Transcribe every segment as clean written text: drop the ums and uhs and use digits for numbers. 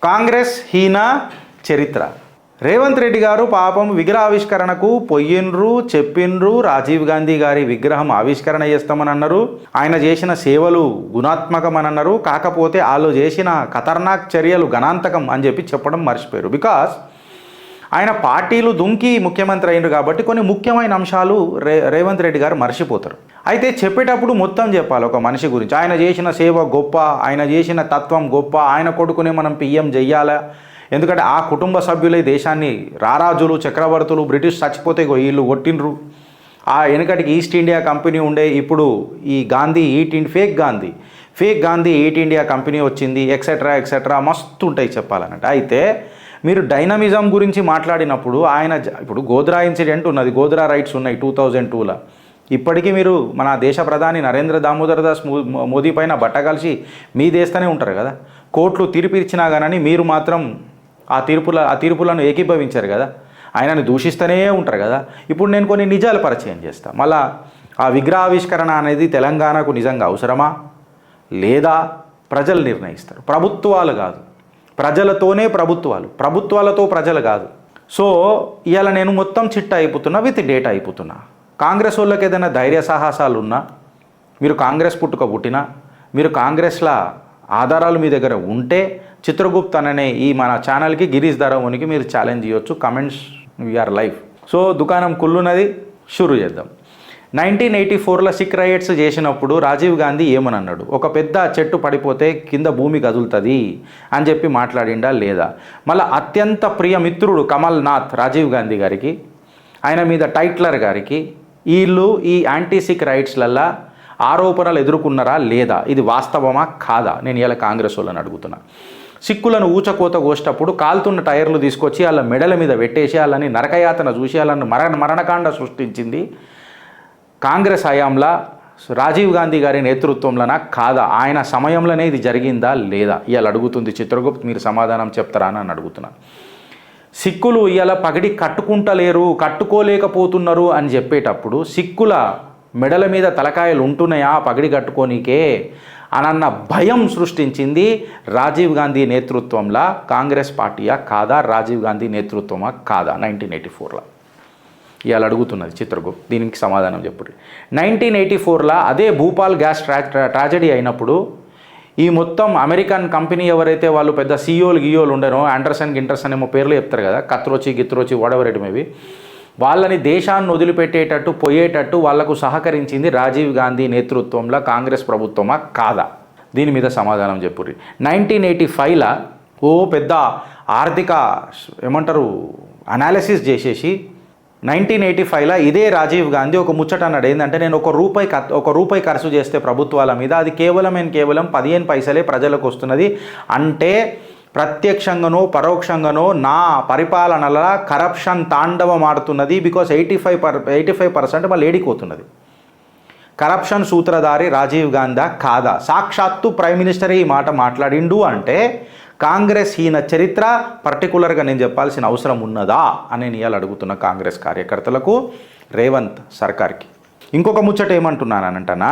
కాంగ్రెస్ హీన చరిత్ర. రేవంత్ రెడ్డి గారు పాపం విగ్రహావిష్కరణకు పొయ్యిండ్రు, చెప్పిండ్రు. రాజీవ్ గాంధీ గారి విగ్రహం ఆవిష్కరణ చేస్తామని అన్నారు. ఆయన చేసిన సేవలు గుణాత్మకమని అన్నారు. కాకపోతే వాళ్ళు చేసిన ఖతర్నాక్ చర్యలు గణాంతకం అని చెప్పి చెప్పడం మర్చిపోయారు. బికాస్ ఆయన పార్టీలు దుంకి ముఖ్యమంత్రి అయినరు కాబట్టి కొన్ని ముఖ్యమైన అంశాలు రేవంత్ రెడ్డి గారు మర్చిపోతారు. అయితే చెప్పేటప్పుడు మొత్తం చెప్పాలి ఒక మనిషి గురించి. ఆయన చేసిన సేవ గొప్ప, ఆయన చేసిన తత్వం గొప్ప, ఆయన కొడుకునే మనం పిఎం చెయ్యాలా. ఎందుకంటే ఆ కుటుంబ సభ్యులే దేశాన్ని రారాజులు, చక్రవర్తులు, బ్రిటిష్ చచ్చిపోతే వీళ్ళు కొట్టిండ్రు. ఆ వెనకటికి ఈస్ట్ ఇండియా కంపెనీ ఉండే, ఇప్పుడు ఈ Gandhi fake Gandhi eat India company వచ్చింది, ఎక్సెట్రా ఎక్సెట్రా మస్తు ఉంటాయి చెప్పాలన్నట్టు. అయితే మీరు డైనమిజం గురించి మాట్లాడినప్పుడు ఆయన ఇప్పుడు గోద్రా ఇన్సిడెంట్ ఉన్నది, గోద్రా రైట్స్ ఉన్నాయి 2002లో. ఇప్పటికీ మీరు మన దేశ ప్రధాని నరేంద్ర దామోదర్ దాస్ మోదీ పైన బట్టగలిసి మీ దేశనే ఉంటారు కదా. కోర్టులు తీర్పు ఇచ్చినా కానీ మీరు మాత్రం ఆ తీర్పులను ఏకీభవించారు కదా, ఆయనని దూషిస్తూనే ఉంటారు కదా. ఇప్పుడు నేను కొన్ని నిజాలు పరిచయం చేస్తాను. మళ్ళా ఆ విగ్రహావిష్కరణ అనేది తెలంగాణకు నిజంగా అవసరమా లేదా ప్రజలు నిర్ణయిస్తారు. ప్రభుత్వాలు కాదు, ప్రజలతోనే ప్రభుత్వాలతో ప్రజలు కాదు. సో ఇవాళ నేను మొత్తం చిట్ట అయిపోతున్నా, విత్ డేటా అయిపోతున్నా. కాంగ్రెస్ వాళ్ళకి ఏదైనా ధైర్య సాహసాలు ఉన్నా, మీరు కాంగ్రెస్ పుట్టినా, మీరు కాంగ్రెస్ల ఆధారాలు మీ దగ్గర ఉంటే చిత్రగుప్త్ అనే ఈ మన ఛానల్కి గిరీష్ ధరవోనికి మీరు ఛాలెంజ్ చేయొచ్చు. Comments we are live. సో దుకాణం కుళ్ళున్నది, షురు చేద్దాం. 1984లో సిక్ రైట్స్ చేసినప్పుడు రాజీవ్ గాంధీ ఏమని అన్నాడు? ఒక పెద్ద చెట్టు పడిపోతే కింద భూమి కదులుతుంది అని చెప్పి మాట్లాడిండా లేదా? మళ్ళీ అత్యంత ప్రియమిత్రుడు కమల్ నాథ్ రాజీవ్ గాంధీ గారికి, ఆయన మీద టైట్లర్ గారికి వీళ్ళు ఈ యాంటీ సిక్ రైట్స్లల్లా ఆరోపణలు ఎదుర్కొన్నారా లేదా? ఇది వాస్తవమా కాదా? నేను ఇలా కాంగ్రెస్ వాళ్ళని అడుగుతున్నా. సిక్కులను ఊచకోత కోసేటప్పుడు కాలుతున్న టైర్లు తీసుకొచ్చి వాళ్ళ మెడల మీద పెట్టేసి వాళ్ళని నరకయాతన చూసి వాళ్ళని మరణకాండ సృష్టించింది కాంగ్రెస్ హయాంలో రాజీవ్ గాంధీ గారి నేతృత్వంలోనా కాదా? ఆయన సమయంలోనే ఇది జరిగిందా లేదా? ఇవాళ అడుగుతుంది చిత్రగుప్త్. మీరు సమాధానం చెప్తారా అని అడుగుతున్నా. సిక్కులు ఇవాళ పగిడి కట్టుకోలేకపోతున్నారు అని చెప్పేటప్పుడు సిక్కుల మెడల మీద తలకాయలు ఉంటున్నాయా పగిడి కట్టుకోనికే అనన్న భయం సృష్టించింది రాజీవ్ గాంధీ నేతృత్వంలో కాంగ్రెస్ పార్టీయా కాదా? రాజీవ్ గాంధీ నేతృత్వమా కాదా? 1984లో ఇవాళ అడుగుతున్నది చిత్రగుప్త్. దీనికి సమాధానం చెప్పుడు. 1984లో అదే భూపాల్ గ్యాస్ ట్రాజడీ అయినప్పుడు ఈ మొత్తం అమెరికన్ కంపెనీ ఎవరైతే వాళ్ళు పెద్ద సీఈఓలు ఉండేనో, గింటర్సన్ ఏమో పేర్లు చెప్తారు కదా, గిత్రోచి వాడెవర్ మేబీ, వాళ్ళని దేశాన్ని వదిలిపెట్టేటట్టు పోయేటట్టు వాళ్లకు సహకరించింది రాజీవ్ గాంధీ నేతృత్వంలో కాంగ్రెస్ ప్రభుత్వమా కాదా? దీని మీద సమాధానం చెప్పుర్రి. 1985లో పెద్ద ఆర్థిక అనాలిసిస్ చేసేసి 1985లో ఇదే రాజీవ్ గాంధీ ఒక ముచ్చట అన్నాడు. ఏంటంటే నేను ఒక రూపాయి ఖర్చు చేస్తే ప్రభుత్వాల మీద అది కేవలం 15 పైసలే ప్రజలకు వస్తున్నది. అంటే ప్రత్యక్షంగానో పరోక్షంగానో నా పరిపాలనలో కరప్షన్ తాండవం ఆడుతున్నది. బికాస్ 85% మళ్ళీ ఏడిపోతున్నది. కరప్షన్ సూత్రధారి రాజీవ్ గాంధీ కాదా? సాక్షాత్తు ప్రైమ్ మినిస్టర్ ఈ మాట మాట్లాడిండు అంటే కాంగ్రెస్ హీన చరిత్ర పర్టికులర్గా నేను చెప్పాల్సిన అవసరం ఉన్నదా అని నేను ఇవాళ అడుగుతున్న కాంగ్రెస్ కార్యకర్తలకు, రేవంత్ సర్కార్కి. ఇంకొక ముచ్చట ఏమంటున్నానంటనా,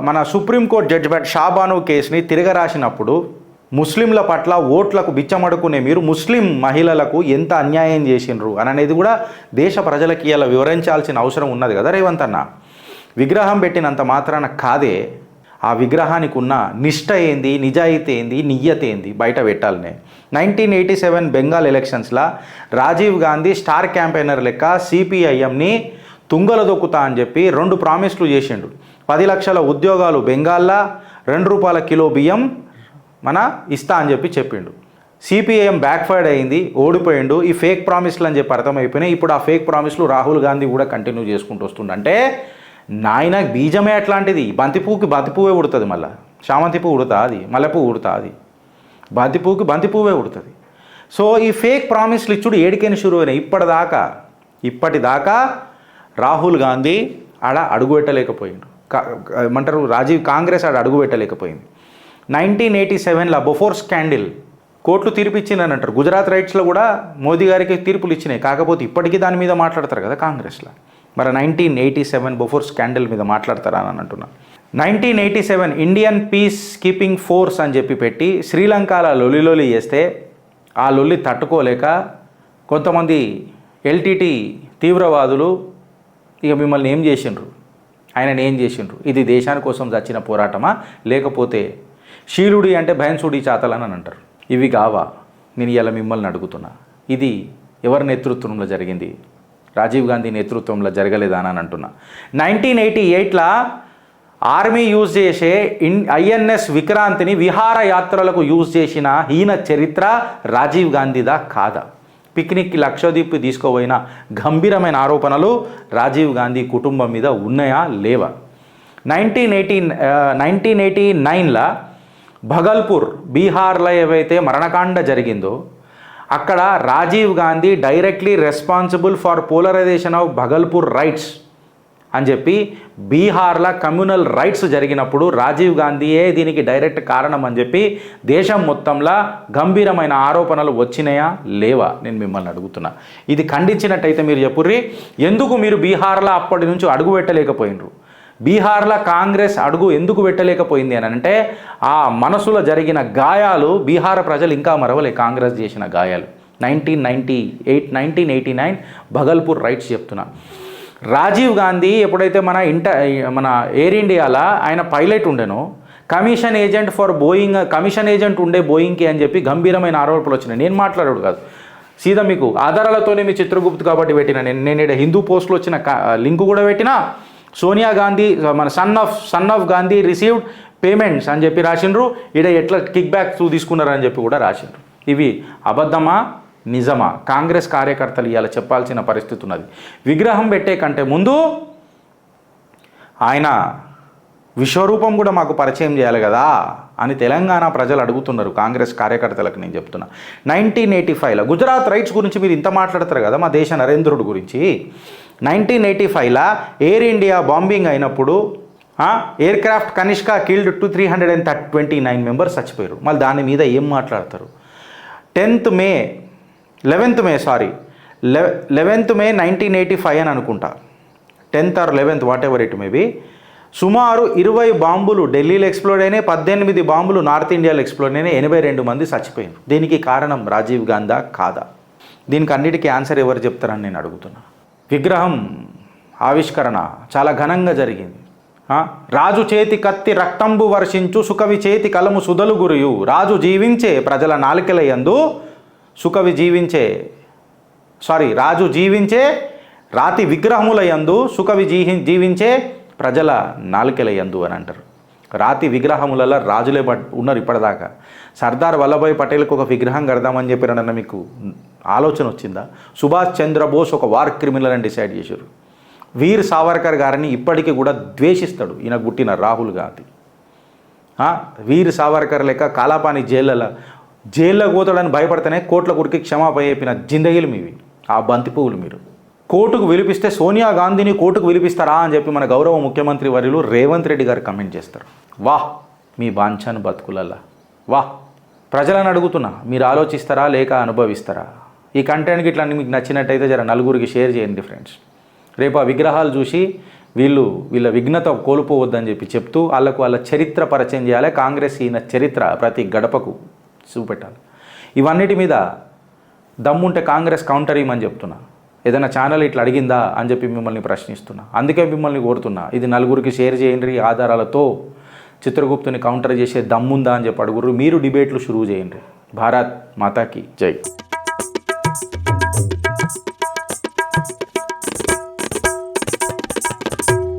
మన సుప్రీంకోర్టు జడ్జిమెంట్ షాబాను కేసుని తిరగరాసినప్పుడు ముస్లింల పట్ల ఓట్లకు బిచ్చమడుకునే మీరు ముస్లిం మహిళలకు ఎంత అన్యాయం చేసినారు అని అనేది కూడా దేశ ప్రజలకి ఇలా వివరించాల్సిన అవసరం ఉన్నది కదా రేవంత్ అన్న. విగ్రహం పెట్టినంత మాత్రాన కాదే ఆ విగ్రహానికి ఉన్న నిష్ట ఏంది, నిజాయితీ ఏంది, నియ్యత ఏంది బయట పెట్టాలనే. 1987 బెంగాల్ ఎలక్షన్స్లో రాజీవ్ గాంధీ స్టార్ క్యాంపెయినర్ లెక్క సిపిఐఎంని తుంగల దొక్కుతా అని చెప్పి 2 ప్రామిస్లు చేసిండు. 10 లక్షల ఉద్యోగాలు బెంగాల్లో, ₹2 కిలో బియ్యం ఇస్తా అని చెప్పి చెప్పిండు. సిపిఐఎం బ్యాక్ఫైర్డ్ అయింది, ఓడిపోయిండు. ఈ ఫేక్ ప్రామిస్లు అని చెప్పి అర్థమైపోయినాయి. ఇప్పుడు ఆ ఫేక్ ప్రామిస్లు రాహుల్ గాంధీ కూడా కంటిన్యూ చేసుకుంటూ వస్తుండంటే నాయన బీజమే అట్లాంటిది. బంతిపువ్వే ఉడుతుంది, మళ్ళీ చామంతి పువ్వు ఉడుతా అది, మల్లెపువ్వు ఉడుతా అది, బంతిపువ్వే ఉడుతుంది. సో ఈ ఫేక్ ప్రామిస్లు ఇచ్చుడు ఏడికైనా షురు అయినాయి. ఇప్పటిదాకా రాహుల్ గాంధీ ఆడ అడుగు పెట్టలేకపోయిండు. కాంగ్రెస్ ఆడ అడుగు పెట్టలేకపోయింది. 1987లో బొఫోర్ స్కాండిల్ కోర్టులు తీర్పు ఇచ్చిందని అంటారు. గుజరాత్ రైట్స్లో కూడా మోదీ గారికి తీర్పులు ఇచ్చినాయి. కాకపోతే ఇప్పటికీ దాని మీద మాట్లాడతారు కదా కాంగ్రెస్లో. మరి 1987 బొఫోర్ స్కాండల్ మీద మాట్లాడతారా అని అంటున్నా. 1987 ఇండియన్ పీస్ కీపింగ్ ఫోర్స్ అని చెప్పి పెట్టి శ్రీలంకలో లొల్లి చేస్తే ఆ లొల్లి తట్టుకోలేక కొంతమంది ఎల్టీటీ తీవ్రవాదులు ఇక మిమ్మల్ని ఏం చేసిండ్రు, ఆయనని ఏం చేసిండ్రు, ఇది దేశాని కోసం చచ్చిన పోరాటమా లేకపోతే శీలుడి అంటే భయన్సుడి చాతలని అని అంటారు. ఇవి కావా? నేను ఇలా మిమ్మల్ని అడుగుతున్నా, ఇది ఎవరి నేతృత్వంలో జరిగింది? రాజీవ్ గాంధీ నేతృత్వంలో జరగలేదా అని అంటున్నా. 1988లో ఆర్మీ యూజ్ చేసే ఐఎన్ఎస్ విక్రాంతిని విహారయాత్రలకు యూజ్ చేసిన హీన చరిత్ర రాజీవ్ గాంధీదా కాదా? పిక్నిక్కి లక్షద్వీప్ తీసుకోపోయిన గంభీరమైన ఆరోపణలు రాజీవ్ గాంధీ కుటుంబం మీద ఉన్నాయా లేవా? 1989లో భగల్పూర్ బీహార్లో ఏవైతే మరణకాండ జరిగిందో అక్కడ Rajiv Gandhi directly responsible for polarization of Bhagalpur riots అని చెప్పి బీహార్లో కమ్యూనల్ రైట్స్ జరిగినప్పుడు రాజీవ్ గాంధీయే దీనికి డైరెక్ట్ కారణం అని చెప్పి దేశం మొత్తంలో గంభీరమైన ఆరోపణలు వచ్చినాయా లేవా? నేను మిమ్మల్ని అడుగుతున్నా. ఇది ఖండించినట్టయితే మీరు చెప్పుర్రి, ఎందుకు మీరు బీహార్లో అప్పటి నుంచి అడుగు పెట్టలేకపోయినరు? బీహార్లో కాంగ్రెస్ అడుగు ఎందుకు పెట్టలేకపోయింది అని అంటే ఆ మనసులో జరిగిన గాయాలు బీహార్ ప్రజలు ఇంకా మరవలే. కాంగ్రెస్ చేసిన గాయాలు 1989 భగల్పూర్ రైట్స్ చెప్తున్నా. రాజీవ్ గాంధీ ఎప్పుడైతే మన ఎయిర్ ఇండియాలో ఆయన పైలట్ ఉండేనో కమిషన్ ఏజెంట్ ఉండే బోయింగ్కి అని చెప్పి గంభీరమైన ఆరోపణలు వచ్చినాయి. నేను మాట్లాడాడు కాదు, సీదా మీకు ఆధారాలతోనే మీ చిత్రగుప్తు కాబట్టి పెట్టిన నేను ఇక్కడ హిందూ పోస్ట్లో వచ్చిన లింక్ కూడా పెట్టినా. సోనియా గాంధీ మన son of Gandhi received payments అని చెప్పి రాసిండ్రు, ఇక్కడ ఎట్లా కిక్ బ్యాక్స్ తీసుకున్నారని చెప్పి కూడా రాసిండ్రు. ఇవి అబద్ధమా నిజమా? కాంగ్రెస్ కార్యకర్తలు ఇవాళ చెప్పాల్సిన పరిస్థితి ఉన్నది. విగ్రహం పెట్టే కంటే ముందు ఆయన విశ్వరూపం కూడా మాకు పరిచయం చేయాలి కదా అని తెలంగాణ ప్రజలు అడుగుతున్నారు. కాంగ్రెస్ కార్యకర్తలకు నేను చెప్తున్నా. 1985లో గుజరాత్ రైట్స్ గురించి మీరు ఇంత మాట్లాడతారు కదా మా దేశ నరేంద్రుడి గురించి. 1985లో ఎయిర్ ఇండియా బాంబింగ్ అయినప్పుడు air craft Kanishka killed 329 members చచ్చిపోయారు. మళ్ళీ దాని మీద ఏం మాట్లాడతారు? 11th మే 1985 అని అనుకుంటా, 10th or 11th what ever it may be, సుమారు 20 బాంబులు ఢిల్లీలో ఎక్స్ప్లోడ్ అయినాయి, 18 బాంబులు నార్త్ ఇండియాలో ఎక్స్ప్లోడ్ అయినాయి, 82 మంది చచ్చిపోయారు. దీనికి కారణం రాజీవ్ గాంధీ కాదా? దీనికి అన్నిటికీ ఆన్సర్ ఎవరు చెప్తారని నేను అడుగుతున్నా. విగ్రహం ఆవిష్కరణ చాలా ఘనంగా జరిగింది. రాజు చేతి కత్తి రక్తంబు వర్షించు సుకవి చేతి కలము సుధలు గురియు. రాజు జీవించే ప్రజల నాలుకలయందు రాజు జీవించే రాతి విగ్రహములయందు సుకవి జీవించే ప్రజల నాలుకలయందు అని అంటారు. రాతి విగ్రహములలో రాజులే ఉన్నారు ఇప్పటిదాకా. సర్దార్ వల్లభాయ్ పటేల్కి ఒక విగ్రహం కడదామని చెప్పారన్న మీకు ఆలోచన వచ్చిందా? సుభాష్ చంద్రబోస్ ఒక వార్ క్రిమినల్ అని డిసైడ్ చేశారు. వీర్ సావర్కర్ గారిని ఇప్పటికీ కూడా ద్వేషిస్తాడు ఈయన గుట్టిన రాహుల్ గాంధీ. వీర్ సావర్కర్ లెక్క కాలాపాని జైల్లో పోతాడని భయపడితేనే కోట్ల గురికి క్షమాపణ చెప్పిన జిందగీలు మీవి. ఆ బంతి పువ్వులు మీరు కోర్టుకు పిలిపిస్తే సోనియా గాంధీని కోర్టుకు పిలిపిస్తారా అని చెప్పి మన గౌరవ ముఖ్యమంత్రి వర్యులు రేవంత్ రెడ్డి గారు కమెంట్ చేస్తారు. వాహ్ మీ బాంఛన్ బతుకులల్లా వాహ్. ప్రజలను అడుగుతున్నా, మీరు ఆలోచిస్తారా లేక అనుభవిస్తారా? ఈ కంటెంట్కి ఇట్లా మీకు నచ్చినట్టయితే జర నలుగురికి షేర్ చేయండి ఫ్రెండ్స్. రేపు ఆ విగ్రహాలు చూసి వీళ్ళ విఘ్నత కోల్పోవద్దని చెప్పి చెప్తూ వాళ్ళ చరిత్ర పరిచయం చేయాలి. కాంగ్రెస్ ఈయన చరిత్ర ప్రతి గడపకు చూపెట్టాలి. ఇవన్నిటి మీద దమ్ముంటే కాంగ్రెస్ కౌంటర్ ఇవ్వమని చెప్తున్నా. ఏదైనా ఛానల్ ఇట్లా అడిగిందా అని చెప్పి మిమ్మల్ని ప్రశ్నిస్తున్నా. అందుకే మిమ్మల్ని కోరుతున్నా, ఇది నలుగురికి షేర్ చేయండి. ఆధారాలతో చిత్రగుప్తుని కౌంటర్ చేసే దమ్ముందా అని చెప్పి అడుగురు. మీరు డిబేట్లు షురూ చేయండి. భారత్ మాతాకి జై.